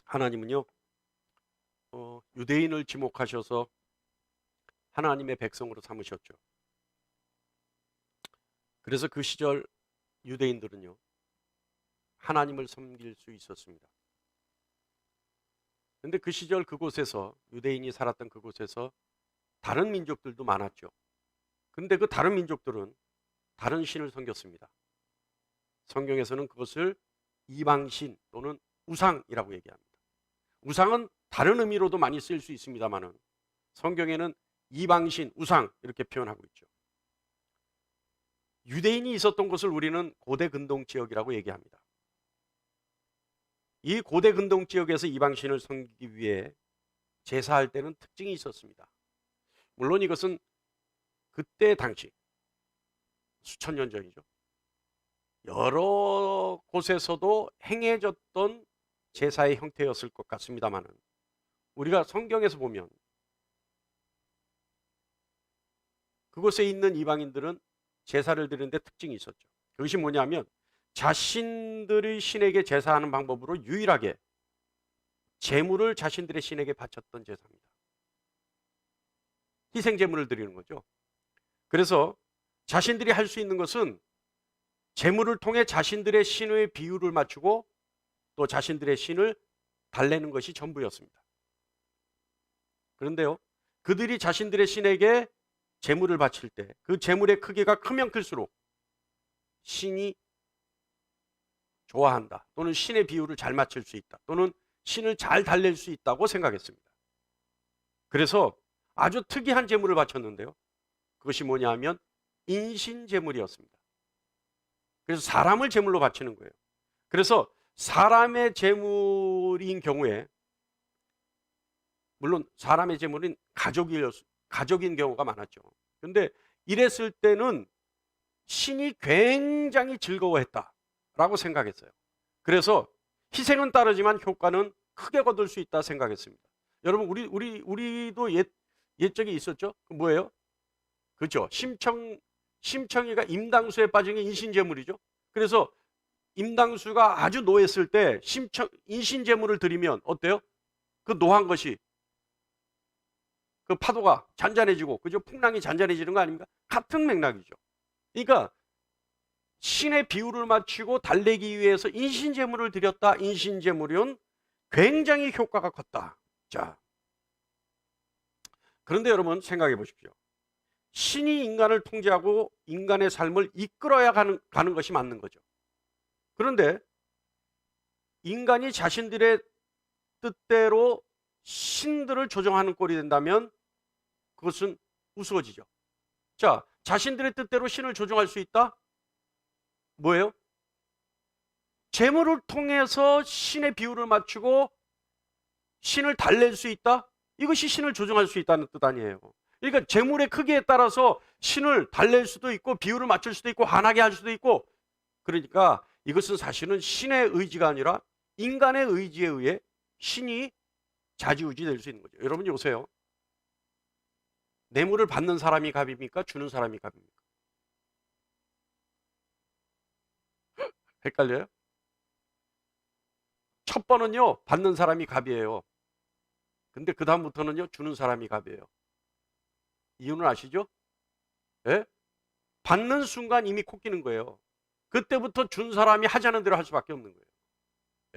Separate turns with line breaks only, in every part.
하나님은요, 유대인을 지목하셔서 하나님의 백성으로 삼으셨죠. 그래서 그 시절 유대인들은요, 하나님을 섬길 수 있었습니다. 근데 그 시절 그곳에서, 유대인이 살았던 그곳에서 다른 민족들도 많았죠. 근데 그 다른 민족들은 다른 신을 섬겼습니다. 성경에서는 그것을 이방신 또는 우상이라고 얘기합니다. 우상은 다른 의미로도 많이 쓰일 수 있습니다만은 성경에는 이방신, 우상 이렇게 표현하고 있죠. 유대인이 있었던 곳을 우리는 고대 근동 지역이라고 얘기합니다. 이 고대 근동 지역에서 이방신을 섬기기 위해 제사할 때는 특징이 있었습니다. 물론 이것은 그때 당시 수천 년 전이죠. 여러 곳에서도 행해졌던 제사의 형태였을 것 같습니다만 우리가 성경에서 보면 그곳에 있는 이방인들은 제사를 드리는데 특징이 있었죠. 그것이 뭐냐면 자신들의 신에게 제사하는 방법으로 유일하게 제물을 자신들의 신에게 바쳤던 제사입니다. 희생제물을 드리는 거죠. 그래서 자신들이 할 수 있는 것은 제물을 통해 자신들의 신의 비율을 맞추고 또 자신들의 신을 달래는 것이 전부였습니다. 그런데요, 그들이 자신들의 신에게 제물을 바칠 때 그 제물의 크기가 크면 클수록 신이 좋아한다, 또는 신의 비율을 잘 맞출 수 있다, 또는 신을 잘 달랠 수 있다고 생각했습니다. 그래서 아주 특이한 제물을 바쳤는데요, 그것이 뭐냐 하면 인신제물이었습니다. 그래서 사람을 제물로 바치는 거예요. 그래서 사람의 제물인 경우에, 물론 사람의 제물은 가족인 경우가 많았죠. 그런데 이랬을 때는 신이 굉장히 즐거워했다라고 생각했어요. 그래서 희생은 따르지만 효과는 크게 거둘 수 있다 생각했습니다. 여러분, 우리도 옛적에 있었죠? 뭐예요? 그렇죠. 심청이가 임당수에 빠진 게 인신제물이죠. 그래서 임당수가 아주 노했을 때 인신제물을 드리면 어때요? 그 노한 것이, 그 파도가 잔잔해지고, 그죠? 풍랑이 잔잔해지는 거 아닙니까? 같은 맥락이죠. 그러니까 신의 비율을 맞추고 달래기 위해서 인신제물을 드렸다. 인신제물은 굉장히 효과가 컸다. 자, 그런데 여러분 생각해 보십시오. 신이 인간을 통제하고 인간의 삶을 이끌어야 가는 것이 맞는 거죠. 그런데 인간이 자신들의 뜻대로 신들을 조정하는 꼴이 된다면 그것은 우스워지죠. 자, 자신들의 뜻대로 신을 조정할 수 있다? 뭐예요? 제물을 통해서 신의 비율을 맞추고 신을 달랠 수 있다? 이것이 신을 조정할 수 있다는 뜻 아니에요. 그러니까 제물의 크기에 따라서 신을 달랠 수도 있고 비율을 맞출 수도 있고 환하게 할 수도 있고, 그러니까 이것은 사실은 신의 의지가 아니라 인간의 의지에 의해 신이 좌지우지 될 수 있는 거죠. 여러분 요새요, 뇌물을 받는 사람이 갑입니까? 주는 사람이 갑입니까? 헷갈려요? 첫 번은요, 받는 사람이 갑이에요. 근데 그 다음부터는요, 주는 사람이 갑이에요. 이유는 아시죠? 예? 받는 순간 이미 코끼는 거예요. 그때부터 준 사람이 하자는 대로 할 수밖에 없는 거예요.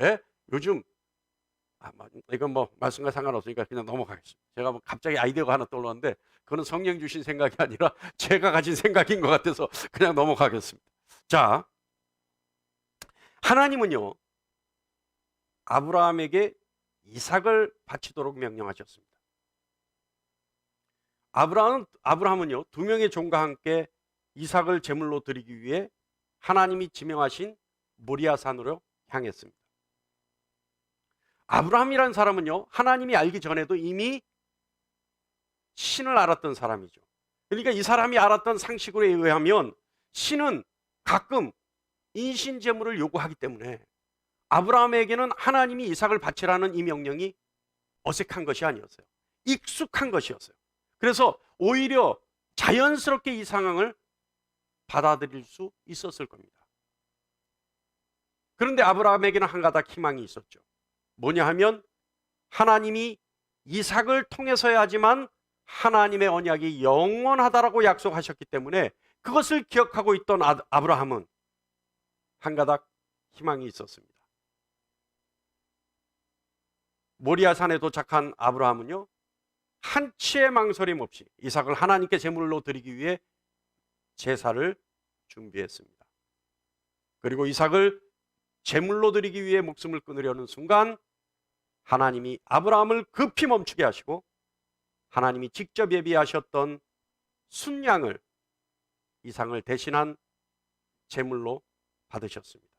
예? 요즘 이건 뭐 말씀과 상관없으니까 그냥 넘어가겠습니다. 제가 뭐 갑자기 아이디어가 하나 떠올랐는데 그거는 성령 주신 생각이 아니라 제가 가진 생각인 것 같아서 그냥 넘어가겠습니다. 자, 하나님은요, 아브라함에게 이삭을 바치도록 명령하셨습니다. 아브라함은요, 두 명의 종과 함께 이삭을 제물로 드리기 위해 하나님이 지명하신 모리아산으로 향했습니다. 아브라함이라는 사람은요, 하나님이 알기 전에도 이미 신을 알았던 사람이죠. 그러니까 이 사람이 알았던 상식으로 의하면 신은 가끔 인신제물을 요구하기 때문에 아브라함에게는 하나님이 이삭을 바치라는 이 명령이 어색한 것이 아니었어요. 익숙한 것이었어요. 그래서 오히려 자연스럽게 이 상황을 받아들일 수 있었을 겁니다. 그런데 아브라함에게는 한 가닥 희망이 있었죠. 뭐냐 하면 하나님이 이삭을 통해서야지만 하나님의 언약이 영원하다라고 약속하셨기 때문에 그것을 기억하고 있던 아브라함은 한 가닥 희망이 있었습니다. 모리아산에 도착한 아브라함은요, 한치의 망설임 없이 이삭을 하나님께 제물로 드리기 위해 제사를 준비했습니다. 그리고 이삭을 제물로 드리기 위해 목숨을 끊으려는 순간 하나님이 아브라함을 급히 멈추게 하시고 하나님이 직접 예비하셨던 순양을, 이삭을 대신한 제물로 받으셨습니다.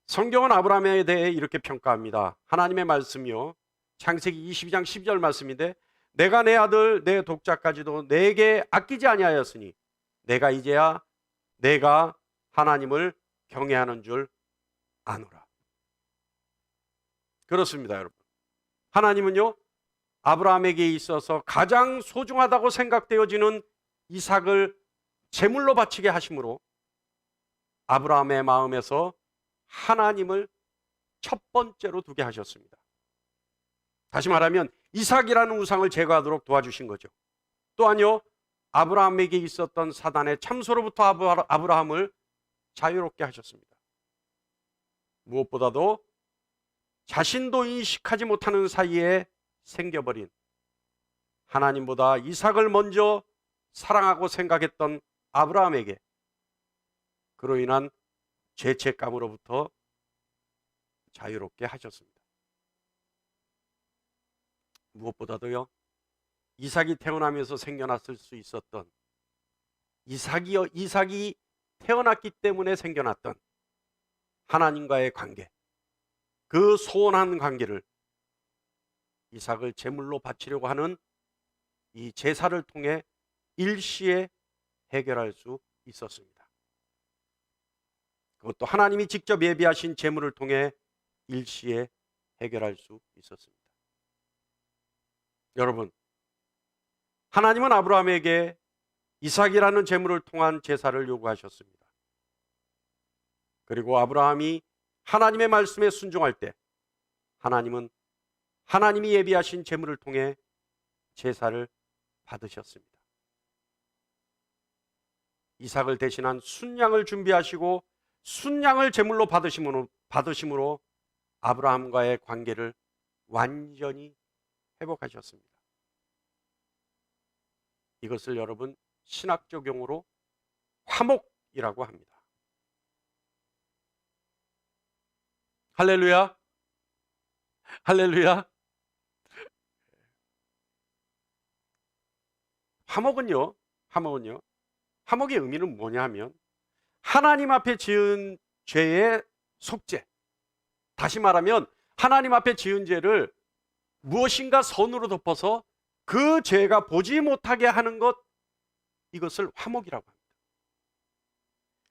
성경은 아브라함에 대해 이렇게 평가합니다. 하나님의 말씀이요, 창세기 22장 12절 말씀인데, 내가 내 아들 내 독자까지도 내게 아끼지 아니하였으니 내가 이제야 내가 하나님을 경외하는 줄 아노라. 그렇습니다, 여러분. 하나님은요, 아브라함에게 있어서 가장 소중하다고 생각되어지는 이삭을 제물로 바치게 하심으로 아브라함의 마음에서 하나님을 첫 번째로 두게 하셨습니다. 다시 말하면 이삭이라는 우상을 제거하도록 도와주신 거죠. 또한요, 아브라함에게 있었던 사단의 참소로부터 아브라함을 자유롭게 하셨습니다. 무엇보다도 자신도 인식하지 못하는 사이에 생겨버린, 하나님보다 이삭을 먼저 사랑하고 생각했던 아브라함에게 그로 인한 죄책감으로부터 자유롭게 하셨습니다. 무엇보다도요, 이삭이 태어나면서 생겨났을 수 있었던, 이삭이 태어났기 때문에 생겨났던 하나님과의 관계, 그 소원한 관계를 이삭을 제물로 바치려고 하는 이 제사를 통해 일시에 해결할 수 있었습니다. 그것도 하나님이 직접 예비하신 제물을 통해 일시에 해결할 수 있었습니다. 여러분, 하나님은 아브라함에게 이삭이라는 제물을 통한 제사를 요구하셨습니다. 그리고 아브라함이 하나님의 말씀에 순종할 때 하나님은 하나님이 예비하신 제물을 통해 제사를 받으셨습니다. 이삭을 대신한 순양을 준비하시고 순양을 제물로 받으심으로 아브라함과의 관계를 완전히 회복하셨습니다. 이것을 여러분 신학적 용어로 화목이라고 합니다. 할렐루야, 할렐루야. 화목의 의미는 뭐냐 하면 하나님 앞에 지은 죄의 속죄, 다시 말하면 하나님 앞에 지은 죄를 무엇인가 선으로 덮어서 그 죄가 보지 못하게 하는 것, 이것을 화목이라고 합니다.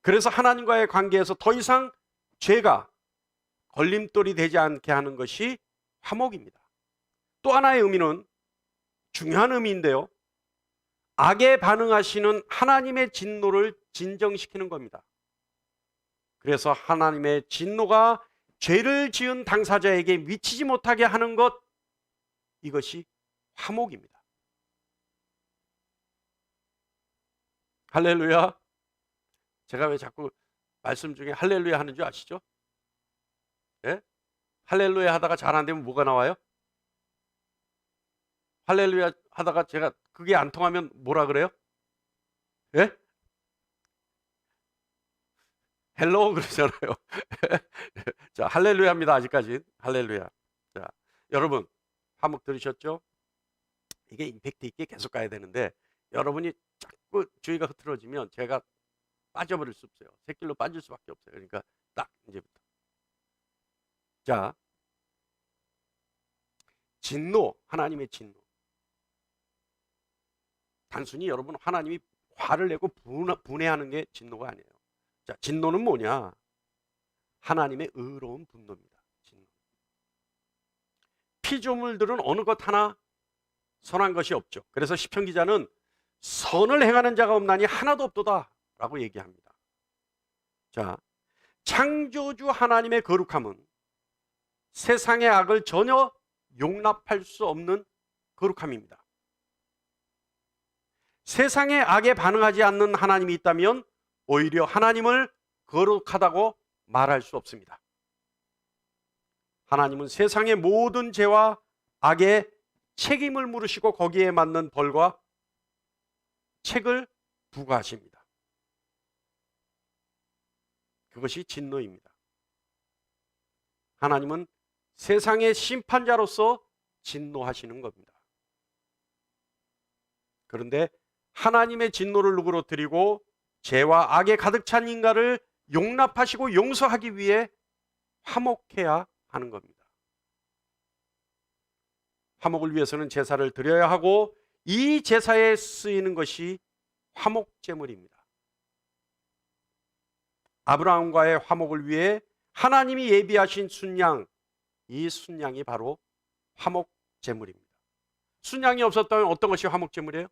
그래서 하나님과의 관계에서 더 이상 죄가 걸림돌이 되지 않게 하는 것이 화목입니다. 또 하나의 의미는 중요한 의미인데요, 악에 반응하시는 하나님의 진노를 진정시키는 겁니다. 그래서 하나님의 진노가 죄를 지은 당사자에게 미치지 못하게 하는 것, 이것이 화목입니다. 할렐루야. 제가 왜 자꾸 말씀 중에 할렐루야 하는 줄 아시죠? 예? 할렐루야 하다가 잘 안 되면 뭐가 나와요? 할렐루야 하다가 제가 그게 안 통하면 뭐라 그래요? 예? 헬로 그러잖아요. 자, 할렐루야입니다. 아직까지 할렐루야. 자, 여러분 화목 들으셨죠? 이게 임팩트 있게 계속 가야 되는데 여러분이 자꾸 주의가 흐트러지면 제가 빠져버릴 수 없어요. 새길로 빠질 수밖에 없어요. 그러니까 딱 이제부터. 자, 진노, 하나님의 진노. 단순히 여러분 하나님이 화를 내고 분해하는 게 진노가 아니에요. 자, 진노는 뭐냐? 하나님의 의로운 분노입니다. 진노. 피조물들은 어느 것 하나 선한 것이 없죠. 그래서 시편 기자는 선을 행하는 자가 없나니 하나도 없도다 라고 얘기합니다. 자, 창조주 하나님의 거룩함은 세상의 악을 전혀 용납할 수 없는 거룩함입니다. 세상의 악에 반응하지 않는 하나님이 있다면 오히려 하나님을 거룩하다고 말할 수 없습니다. 하나님은 세상의 모든 죄와 악에 책임을 물으시고 거기에 맞는 벌과 책을 부과하십니다. 그것이 진노입니다. 하나님은 세상의 심판자로서 진노하시는 겁니다. 그런데 하나님의 진노를 누그러뜨리고 죄와 악에 가득 찬 인간을 용납하시고 용서하기 위해 화목해야 하는 겁니다. 화목을 위해서는 제사를 드려야 하고 이 제사에 쓰이는 것이 화목제물입니다. 아브라함과의 화목을 위해 하나님이 예비하신 순양, 이 순양이 바로 화목제물입니다. 순양이 없었다면 어떤 것이 화목제물이에요?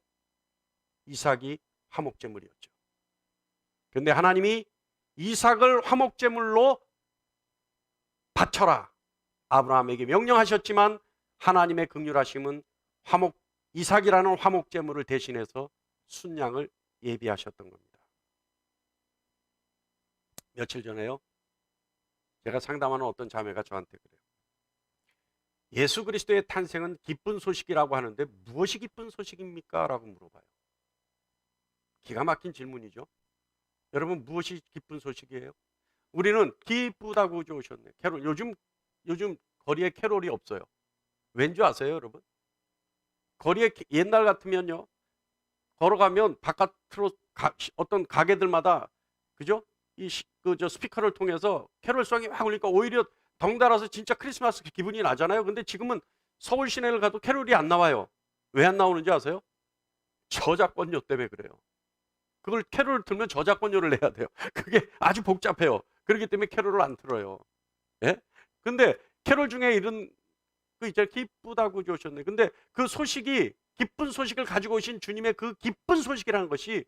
이삭이 화목제물이었죠. 그런데 하나님이 이삭을 화목제물로 바쳐라 아브라함에게 명령하셨지만 하나님의 긍휼하심은 이삭이라는 화목제물을 대신해서 순양을 예비하셨던 겁니다. 며칠 전에요, 제가 상담하는 어떤 자매가 저한테 그래요. 예수 그리스도의 탄생은 기쁜 소식이라고 하는데 무엇이 기쁜 소식입니까? 라고 물어봐요. 기가 막힌 질문이죠. 여러분, 무엇이 기쁜 소식이에요? 우리는 기쁘다고 좋으셨네. 캐롤, 요즘 거리에 캐롤이 없어요. 왠지 아세요, 여러분? 거리에 옛날 같으면요, 걸어가면 바깥으로 어떤 가게들마다, 그죠? 저 스피커를 통해서 캐롤송이 막 울리니까 오히려 덩달아서 진짜 크리스마스 기분이 나잖아요. 근데 지금은 서울 시내를 가도 캐롤이 안 나와요. 왜 안 나오는지 아세요? 저작권료 때문에 그래요. 그걸 캐롤을 틀면 저작권료를 내야 돼요. 그게 아주 복잡해요. 그렇기 때문에 캐롤을 안 틀어요. 예? 근데 캐롤 중에 이런 그 있잖아요. 기쁘다고 주셨네. 근데 그 소식이, 기쁜 소식을 가지고 오신 주님의 그 기쁜 소식이라는 것이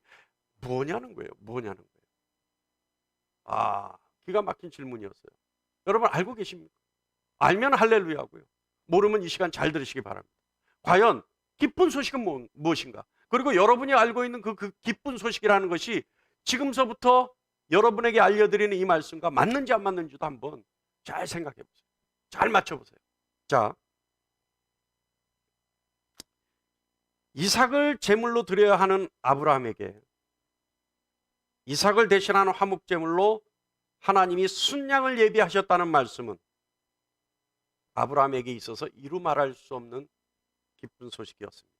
뭐냐는 거예요. 뭐냐는 거예요. 아, 기가 막힌 질문이었어요. 여러분 알고 계십니까? 알면 할렐루야고요. 모르면 이 시간 잘 들으시기 바랍니다. 과연 기쁜 소식은 무엇인가? 그리고 여러분이 알고 있는 그 기쁜 소식이라는 것이 지금서부터 여러분에게 알려드리는 이 말씀과 맞는지 안 맞는지도 한번 잘 생각해 보세요. 잘 맞춰보세요. 자, 이삭을 제물로 드려야 하는 아브라함에게 이삭을 대신하는 화목제물로 하나님이 순양을 예비하셨다는 말씀은 아브라함에게 있어서 이루 말할 수 없는 기쁜 소식이었습니다.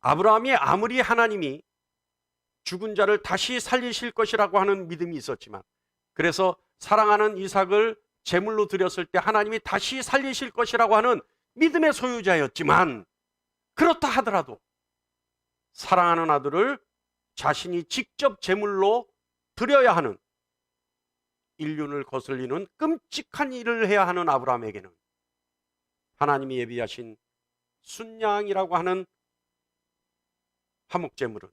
아브라함이 아무리 하나님이 죽은 자를 다시 살리실 것이라고 하는 믿음이 있었지만, 그래서 사랑하는 이삭을 제물로 드렸을 때 하나님이 다시 살리실 것이라고 하는 믿음의 소유자였지만, 그렇다 하더라도 사랑하는 아들을 자신이 직접 제물로 드려야 하는, 인륜을 거슬리는 끔찍한 일을 해야 하는 아브라함에게는 하나님이 예비하신 순양이라고 하는 화목제물은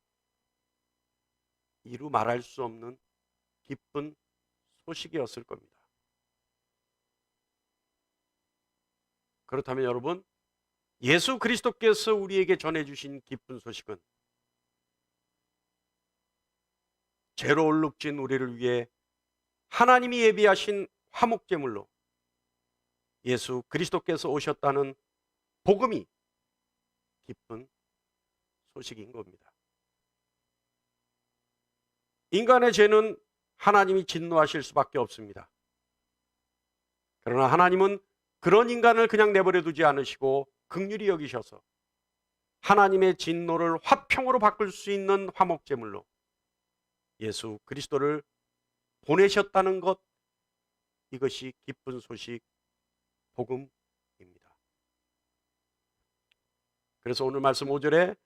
이루 말할 수 없는 기쁜 소식이었을 겁니다. 그렇다면 여러분, 예수 그리스도께서 우리에게 전해주신 기쁜 소식은 죄로 얼룩진 우리를 위해 하나님이 예비하신 화목제물로 예수 그리스도께서 오셨다는 복음이 기쁜 소식인 겁니다. 인간의 죄는 하나님이 진노하실 수밖에 없습니다. 그러나 하나님은 그런 인간을 그냥 내버려 두지 않으시고 긍휼히 여기셔서 하나님의 진노를 화평으로 바꿀 수 있는 화목제물로 예수 그리스도를 보내셨다는 것, 이것이 기쁜 소식 복음입니다. 그래서 오늘 말씀 5절에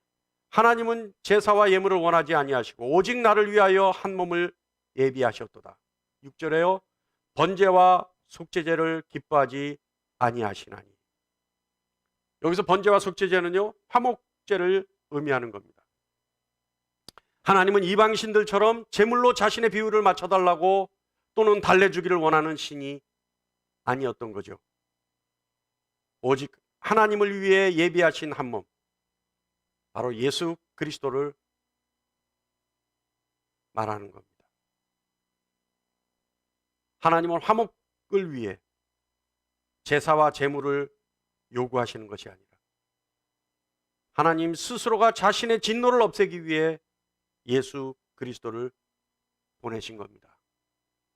하나님은 제사와 예물을 원하지 아니하시고 오직 나를 위하여 한 몸을 예비하셨도다. 6절에요, 번제와 속죄제를 기뻐하지 아니하시나니. 여기서 번제와 속죄제는요, 화목제를 의미하는 겁니다. 하나님은 이방신들처럼 제물로 자신의 비율을 맞춰달라고 또는 달래주기를 원하는 신이 아니었던 거죠. 오직 하나님을 위해 예비하신 한 몸, 바로 예수 그리스도를 말하는 겁니다. 하나님은 화목을 위해 제사와 제물을 요구하시는 것이 아니라 하나님 스스로가 자신의 진노를 없애기 위해 예수 그리스도를 보내신 겁니다.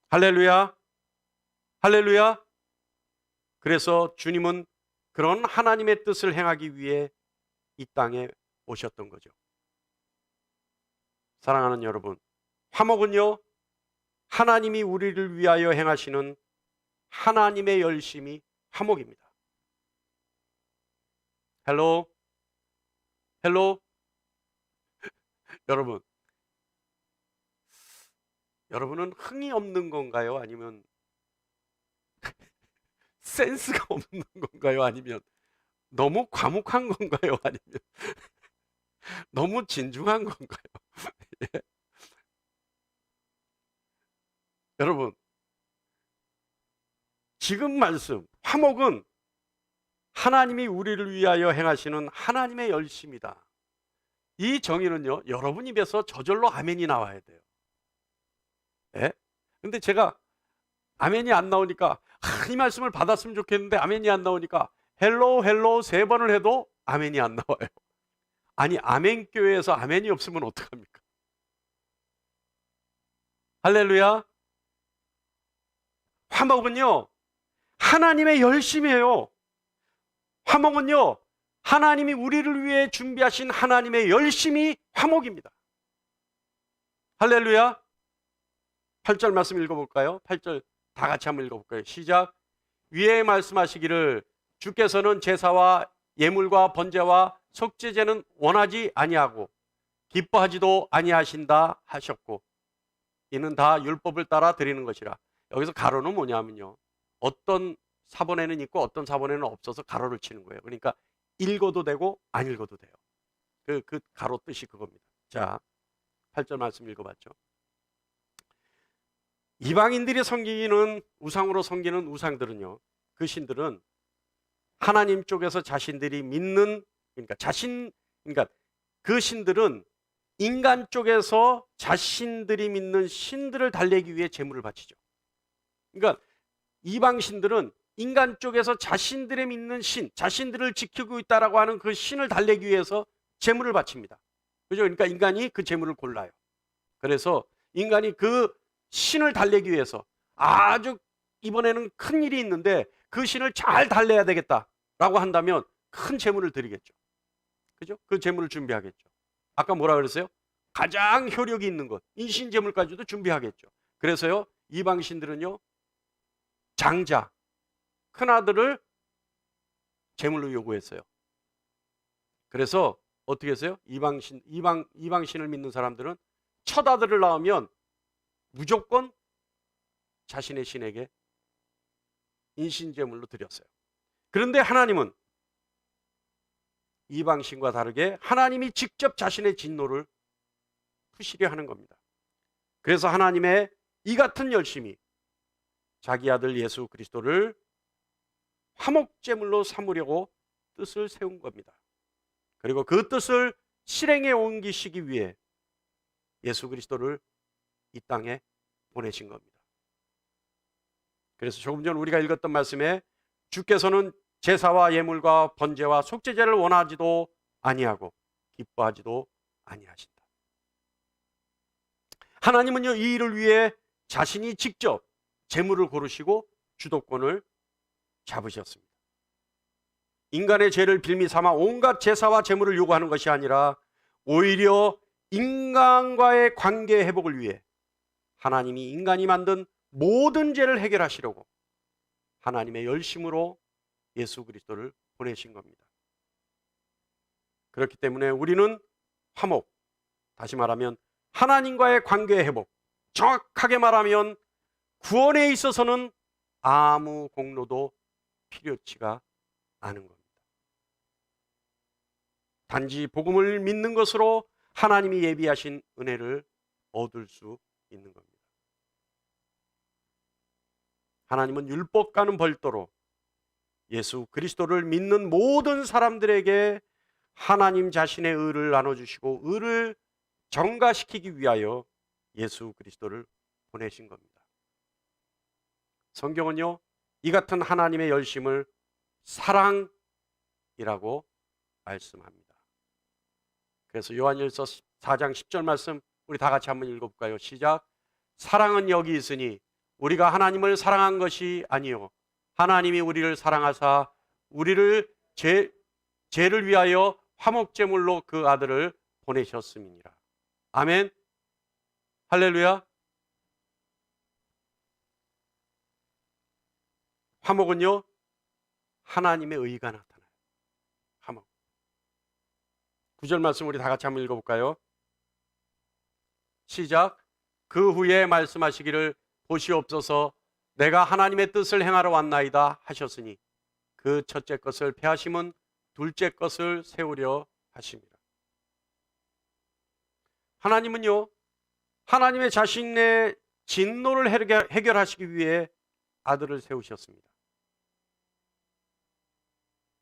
할렐루야, 할렐루야. 그래서 주님은 그런 하나님의 뜻을 행하기 위해 이 땅에 오셨던 거죠. 사랑하는 여러분, 화목은요, 하나님이 우리를 위하여 행하시는 하나님의 열심이 화목입니다. 헬로, 헬로. 여러분은 흥이 없는 건가요? 아니면 센스가 없는 건가요? 아니면 너무 과묵한 건가요? 아니면 너무 진중한 건가요? 예. 여러분, 지금 말씀, 화목은 하나님이 우리를 위하여 행하시는 하나님의 열심이다. 이 정의는요, 여러분 입에서 저절로 아멘이 나와야 돼요. 예? 근데 제가 아멘이 안 나오니까 이 말씀을 받았으면 좋겠는데 아멘이 안 나오니까 헬로 헬로 3번을 해도 아멘이 안 나와요. 아니, 아멘 교회에서 아멘이 없으면 어떡합니까? 할렐루야. 화목은요, 하나님의 열심이에요. 화목은요, 하나님이 우리를 위해 준비하신 하나님의 열심이 화목입니다. 할렐루야. 8절 말씀 읽어볼까요? 8절 다 같이 한번 읽어볼까요? 시작. 위에 말씀하시기를 주께서는 제사와 예물과 번제와 속죄제는 원하지 아니하고 기뻐하지도 아니하신다 하셨고 이는 다 율법을 따라 드리는 것이라. 여기서 가로는 뭐냐면요, 어떤 사본에는 있고 어떤 사본에는 없어서 가로를 치는 거예요. 그러니까 읽어도 되고 안 읽어도 돼요. 그 가로 뜻이 그겁니다. 자, 8절 말씀 읽어봤죠. 이방인들이 섬기는 우상으로 섬기는 우상들은요, 그 신들은 하나님 쪽에서 자신들이 믿는, 그러니까 그 신들은 인간 쪽에서 자신들이 믿는 신들을 달래기 위해 제물을 바치죠. 그러니까 이방 신들은 인간 쪽에서 자신들의 믿는 신, 자신들을 지키고 있다라고 하는 그 신을 달래기 위해서 제물을 바칩니다. 그죠? 그러니까 인간이 그 제물을 골라요. 그래서 인간이 그 신을 달래기 위해서 아주 이번에는 큰 일이 있는데 그 신을 잘 달래야 되겠다라고 한다면 큰 제물을 드리겠죠. 그죠? 그 제물을 준비하겠죠. 아까 뭐라 그랬어요? 가장 효력이 있는 것, 인신 제물까지도 준비하겠죠. 그래서요, 이방 신들은요, 장자, 큰아들을 제물로 요구했어요. 그래서 어떻게 했어요? 이방신을 믿는 사람들은 첫 아들을 낳으면 무조건 자신의 신에게 인신제물로 드렸어요. 그런데 하나님은 이방신과 다르게 하나님이 직접 자신의 진노를 푸시려 하는 겁니다. 그래서 하나님의 이 같은 열심이 자기 아들 예수 그리스도를 화목제물로 삼으려고 뜻을 세운 겁니다. 그리고 그 뜻을 실행에 옮기시기 위해 예수 그리스도를 이 땅에 보내신 겁니다. 그래서 조금 전 우리가 읽었던 말씀에 주께서는 제사와 예물과 번제와 속죄제를 원하지도 아니하고 기뻐하지도 아니하신다. 하나님은요, 이 일을 위해 자신이 직접 제물을 고르시고 주도권을 잡으셨습니다. 인간의 죄를 빌미 삼아 온갖 제사와 제물을 요구하는 것이 아니라 오히려 인간과의 관계 회복을 위해 하나님이 인간이 만든 모든 죄를 해결하시려고 하나님의 열심으로 예수 그리스도를 보내신 겁니다. 그렇기 때문에 우리는 화목, 다시 말하면 하나님과의 관계 회복, 정확하게 말하면 구원에 있어서는 아무 공로도 필요치가 않은 겁니다. 단지 복음을 믿는 것으로 하나님이 예비하신 은혜를 얻을 수 있는 겁니다. 하나님은 율법과는 별도로 예수 그리스도를 믿는 모든 사람들에게 하나님 자신의 의를 나눠주시고 의를 정가시키기 위하여 예수 그리스도를 보내신 겁니다. 성경은요, 이 같은 하나님의 열심을 사랑이라고 말씀합니다. 그래서 요한일서 4장 10절 말씀 우리 다 같이 한번 읽어볼까요? 시작. 사랑은 여기 있으니 우리가 하나님을 사랑한 것이 아니요 하나님이 우리를 사랑하사 우리를 죄를 위하여 화목제물로 그 아들을 보내셨음이니라. 아멘. 할렐루야. 화목은요, 하나님의 의가 나타나요. 화목. 9절 말씀 우리 다 같이 한번 읽어볼까요? 시작. 그 후에 말씀하시기를 보시옵소서 내가 하나님의 뜻을 행하러 왔나이다 하셨으니 그 첫째 것을 폐하심은 둘째 것을 세우려 하십니다. 하나님은요, 하나님의 자신의 진노를 해결하시기 위해 아들을 세우셨습니다.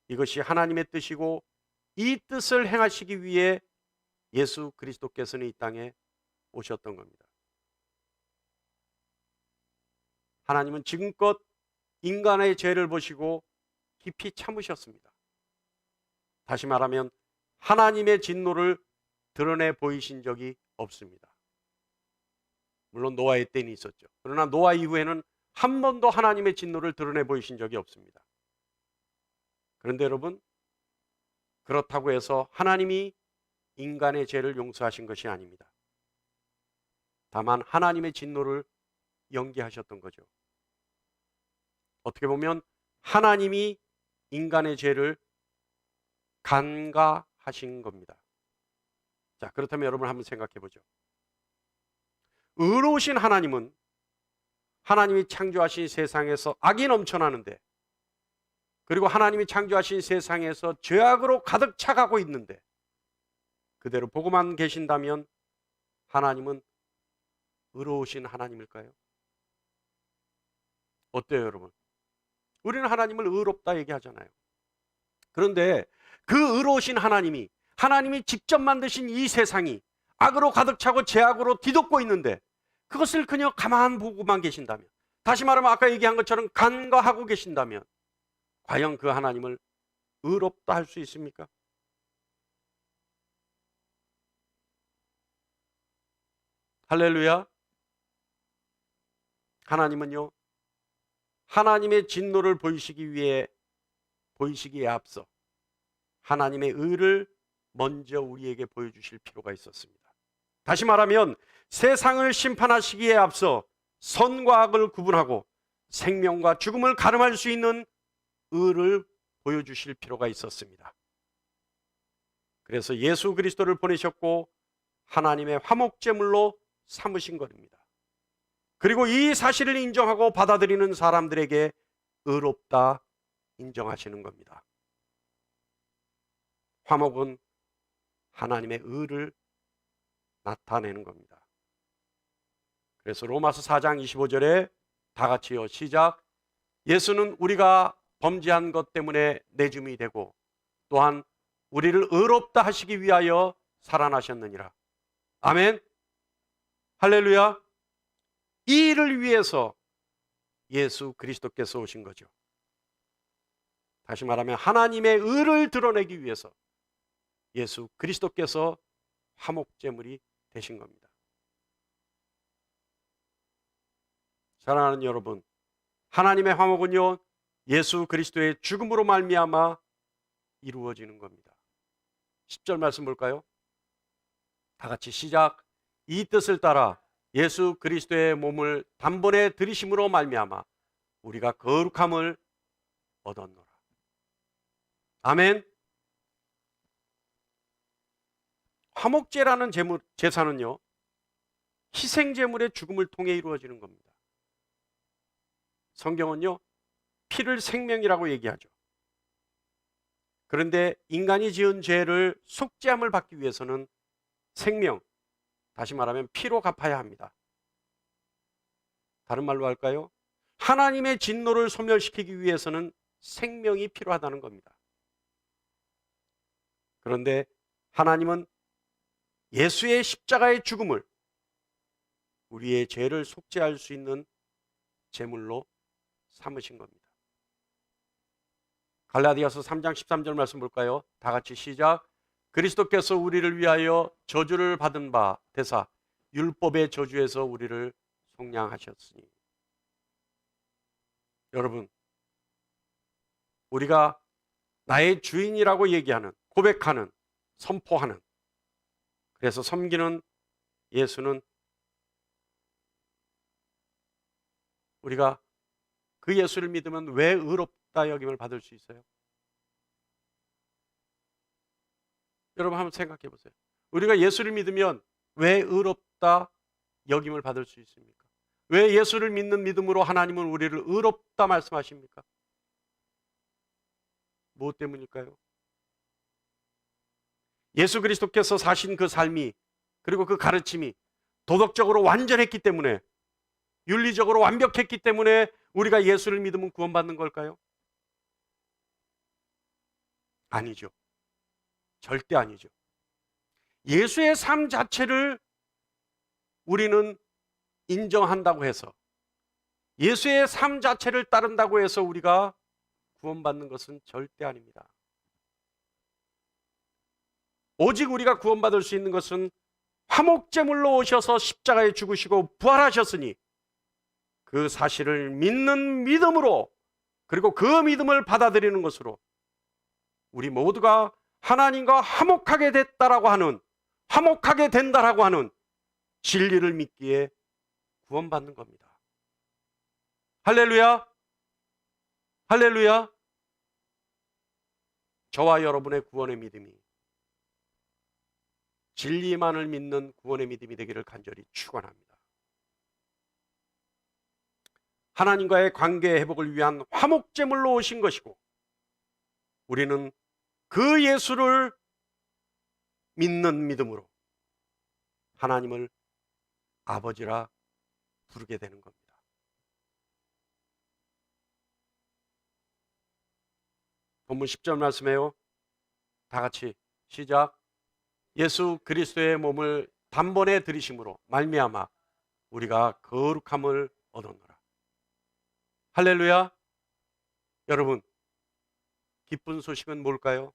이것이 하나님의 뜻이고 이 뜻을 행하시기 위해 예수 그리스도께서는 이 땅에 오셨던 겁니다. 하나님은 지금껏 인간의 죄를 보시고 깊이 참으셨습니다. 다시 말하면 하나님의 진노를 드러내 보이신 적이 없습니다. 물론 노아의 때는 있었죠. 그러나 노아 이후에는 한 번도 하나님의 진노를 드러내 보이신 적이 없습니다. 그런데 여러분, 그렇다고 해서 하나님이 인간의 죄를 용서하신 것이 아닙니다. 다만 하나님의 진노를 연기하셨던 거죠. 어떻게 보면 하나님이 인간의 죄를 간과하신 겁니다. 자, 그렇다면 여러분 한번 생각해 보죠. 의로우신 하나님은 하나님이 창조하신 세상에서 악이 넘쳐나는데, 그리고 하나님이 창조하신 세상에서 죄악으로 가득 차가고 있는데 그대로 보고만 계신다면 하나님은 의로우신 하나님일까요? 어때요, 여러분? 우리는 하나님을 의롭다 얘기하잖아요. 그런데 그 의로우신 하나님이 직접 만드신 이 세상이 악으로 가득 차고 죄악으로 뒤덮고 있는데 그것을 그냥 가만 보고만 계신다면, 다시 말하면 아까 얘기한 것처럼 간과하고 계신다면 과연 그 하나님을 의롭다 할 수 있습니까? 할렐루야. 하나님은요, 하나님의 진노를 보이시기에 앞서 하나님의 의를 먼저 우리에게 보여주실 필요가 있었습니다. 다시 말하면 세상을 심판하시기에 앞서 선과 악을 구분하고 생명과 죽음을 가름할 수 있는 의를 보여주실 필요가 있었습니다. 그래서 예수 그리스도를 보내셨고 하나님의 화목제물로 삼으신 것입니다. 그리고 이 사실을 인정하고 받아들이는 사람들에게 의롭다 인정하시는 겁니다. 화목은 하나님의 의를 나타내는 겁니다. 그래서 로마서 4장 25절에 다 같이요, 시작. 예수는 우리가 범죄한 것 때문에 내줌이 되고 또한 우리를 의롭다 하시기 위하여 살아나셨느니라. 아멘. 할렐루야. 이 일을 위해서 예수 그리스도께서 오신 거죠. 다시 말하면 하나님의 의를 드러내기 위해서 예수 그리스도께서 화목제물이 되신 겁니다. 사랑하는 여러분, 하나님의 화목은요, 예수 그리스도의 죽음으로 말미암아 이루어지는 겁니다. 10절 말씀 볼까요? 다 같이 시작. 이 뜻을 따라 예수 그리스도의 몸을 단번에 들이심으로 말미암아 우리가 거룩함을 얻었노라. 아멘. 화목제라는 제사는요, 희생제물의 죽음을 통해 이루어지는 겁니다. 성경은요, 피를 생명이라고 얘기하죠. 그런데 인간이 지은 죄를 속죄함을 받기 위해서는 생명, 다시 말하면 피로 갚아야 합니다. 다른 말로 할까요? 하나님의 진노를 소멸시키기 위해서는 생명이 필요하다는 겁니다. 그런데 하나님은 예수의 십자가의 죽음을 우리의 죄를 속죄할 수 있는 제물로 삼으신 겁니다. 갈라디아서 3장 13절 말씀 볼까요? 다 같이 시작. 그리스도께서 우리를 위하여 저주를 받은 바 되사 율법의 저주에서 우리를 속량하셨으니. 여러분, 우리가 나의 주인이라고 얘기하는, 고백하는, 선포하는, 그래서 섬기는 예수는 우리가 그 예수를 믿으면 왜 의롭다 여김을 받을 수 있어요? 여러분 한번 생각해 보세요. 우리가 예수를 믿으면 왜 의롭다 여김을 받을 수 있습니까? 왜 예수를 믿는 믿음으로 하나님은 우리를 의롭다 말씀하십니까? 무엇 때문일까요? 예수 그리스도께서 사신 그 삶이, 그리고 그 가르침이 도덕적으로 완전했기 때문에, 윤리적으로 완벽했기 때문에 우리가 예수를 믿으면 구원받는 걸까요? 아니죠. 절대 아니죠. 예수의 삶 자체를 우리는 인정한다고 해서, 예수의 삶 자체를 따른다고 해서 우리가 구원받는 것은 절대 아닙니다. 오직 우리가 구원받을 수 있는 것은 화목제물로 오셔서 십자가에 죽으시고 부활하셨으니 그 사실을 믿는 믿음으로, 그리고 그 믿음을 받아들이는 것으로 우리 모두가 하나님과 화목하게 됐다라고 하는, 화목하게 된다라고 하는 진리를 믿기에 구원받는 겁니다. 할렐루야! 할렐루야! 저와 여러분의 구원의 믿음이 진리만을 믿는 구원의 믿음이 되기를 간절히 축원합니다. 하나님과의 관계 회복을 위한 화목제물로 오신 것이고, 우리는 그 예수를 믿는 믿음으로 하나님을 아버지라 부르게 되는 겁니다. 본문 10절 말씀해요. 다 같이 시작. 예수 그리스도의 몸을 단번에 들이심으로 말미암아 우리가 거룩함을 얻었노라. 할렐루야. 여러분, 기쁜 소식은 뭘까요?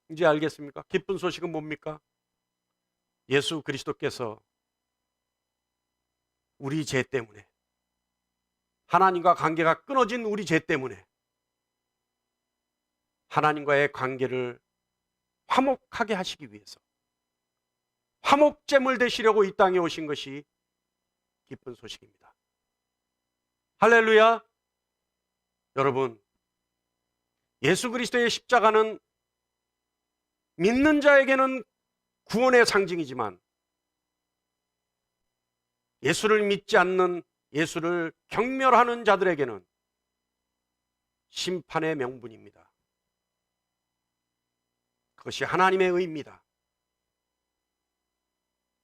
이제 알겠습니까? 기쁜 소식은 뭡니까? 예수 그리스도께서 우리 죄 때문에, 하나님과 관계가 끊어진 우리 죄 때문에 하나님과의 관계를 화목하게 하시기 위해서 화목제물 되시려고 이 땅에 오신 것이 기쁜 소식입니다. 할렐루야. 여러분, 예수 그리스도의 십자가는 믿는 자에게는 구원의 상징이지만 예수를 믿지 않는, 예수를 경멸하는 자들에게는 심판의 명분입니다. 그것이 하나님의 의입니다.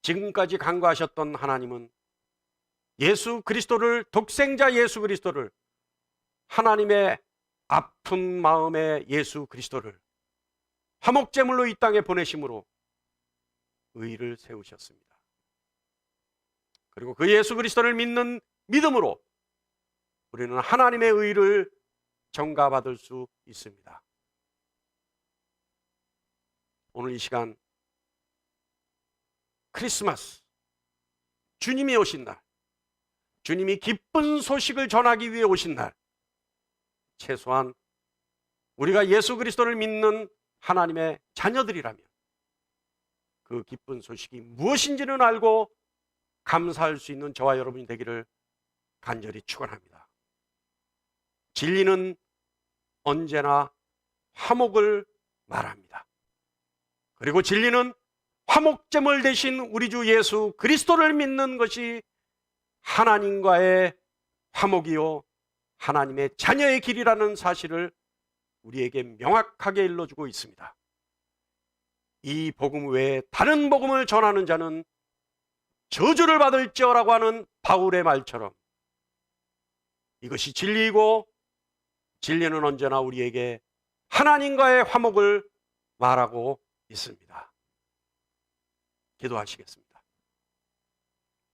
지금까지 간구하셨던 하나님은 예수 그리스도를, 독생자 예수 그리스도를, 하나님의 아픈 마음의 예수 그리스도를 화목제물로 이 땅에 보내심으로 의를 세우셨습니다. 그리고 그 예수 그리스도를 믿는 믿음으로 우리는 하나님의 의를 전가받을 수 있습니다. 오늘 이 시간 크리스마스, 주님이 오신 날, 주님이 기쁜 소식을 전하기 위해 오신 날, 최소한 우리가 예수 그리스도를 믿는 하나님의 자녀들이라면 그 기쁜 소식이 무엇인지는 알고 감사할 수 있는 저와 여러분이 되기를 간절히 축원합니다. 진리는 언제나 화목을 말합니다. 그리고 진리는 화목제물 대신 우리 주 예수 그리스도를 믿는 것이 하나님과의 화목이요 하나님의 자녀의 길이라는 사실을 우리에게 명확하게 일러주고 있습니다. 이 복음 외에 다른 복음을 전하는 자는 저주를 받을지어라고 하는 바울의 말처럼 이것이 진리이고 진리는 언제나 우리에게 하나님과의 화목을 말하고 있습니다. 기도하시겠습니다.